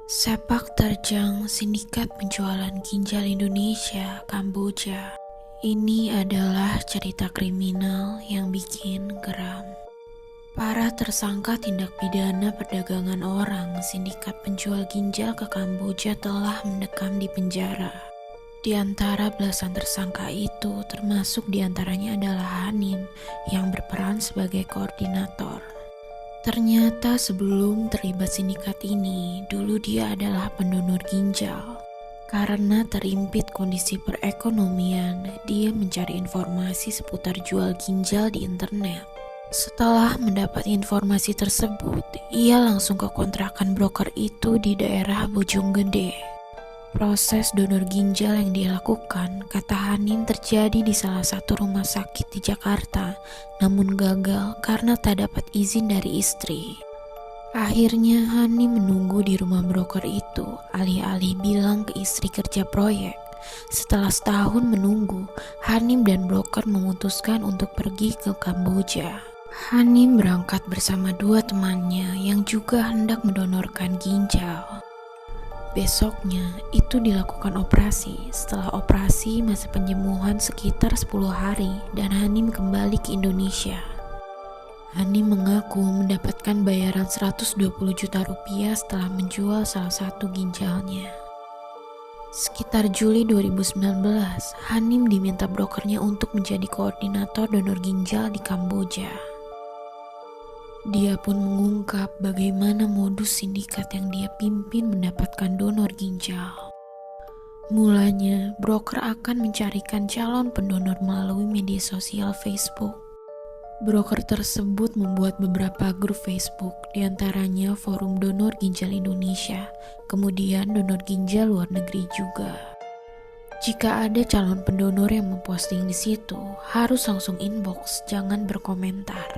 Sepak terjang sindikat penjualan ginjal Indonesia, Kamboja. Ini adalah cerita kriminal yang bikin geram. Para tersangka tindak pidana perdagangan orang sindikat penjual ginjal ke Kamboja telah mendekam di penjara. Di antara belasan tersangka itu, termasuk diantaranya adalah Hanim yang berperan sebagai koordinator. Ternyata sebelum terlibat sindikat ini, dulu dia adalah pendonor ginjal. Karena terimpit kondisi perekonomian, dia mencari informasi seputar jual ginjal di internet. Setelah mendapat informasi tersebut, ia langsung ke kontrakan broker itu di daerah Bojonggede. Proses donor ginjal yang dia lakukan, kata Hanim, terjadi di salah satu rumah sakit di Jakarta, namun gagal karena tak dapat izin dari istri. Akhirnya Hanim menunggu di rumah broker itu, alih-alih bilang ke istri kerja proyek. Setelah setahun menunggu, Hanim dan broker memutuskan untuk pergi ke Kamboja. Hanim berangkat bersama dua temannya yang juga hendak mendonorkan ginjal. Besoknya itu dilakukan operasi. Setelah operasi masa penyembuhan sekitar 10 hari dan Hanim kembali ke Indonesia. Hanim mengaku mendapatkan bayaran 120 juta rupiah setelah menjual salah satu ginjalnya. Sekitar Juli 2019, Hanim diminta brokernya untuk menjadi koordinator donor ginjal di Kamboja. Dia pun mengungkap bagaimana modus sindikat yang dia pimpin mendapatkan donor ginjal. Mulanya, broker akan mencarikan calon pendonor melalui media sosial Facebook. Broker tersebut membuat beberapa grup Facebook, diantaranya Forum Donor Ginjal Indonesia, kemudian donor ginjal luar negeri juga. Jika ada calon pendonor yang memposting di situ, harus langsung inbox, jangan berkomentar.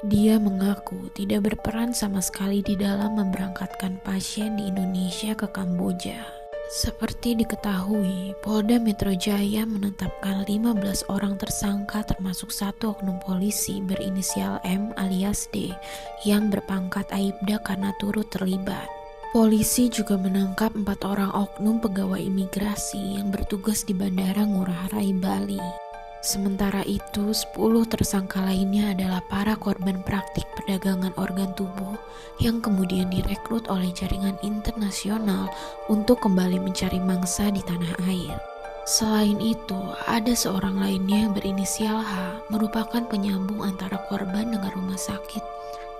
Dia mengaku tidak berperan sama sekali di dalam memberangkatkan pasien di Indonesia ke Kamboja. Seperti diketahui, Polda Metro Jaya menetapkan 15 orang tersangka termasuk satu oknum polisi berinisial M alias D yang berpangkat Aibda karena turut terlibat. Polisi juga menangkap 4 orang oknum pegawai imigrasi yang bertugas di Bandara Ngurah Rai, Bali. Sementara itu, 10 tersangka lainnya adalah para korban praktik perdagangan organ tubuh yang kemudian direkrut oleh jaringan internasional untuk kembali mencari mangsa di tanah air. Selain itu, ada seorang lainnya yang berinisial H, merupakan penyambung antara korban dengan rumah sakit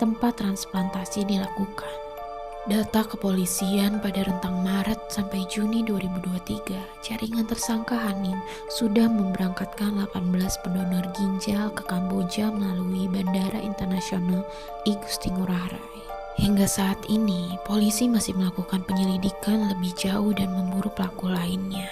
tempat transplantasi dilakukan. Data kepolisian pada rentang Maret sampai Juni 2023, jaringan tersangka Hanim sudah memberangkatkan 18 pendonor ginjal ke Kamboja melalui Bandara Internasional I Gusti Ngurah Rai. Hingga saat ini, polisi masih melakukan penyelidikan lebih jauh dan memburu pelaku lainnya.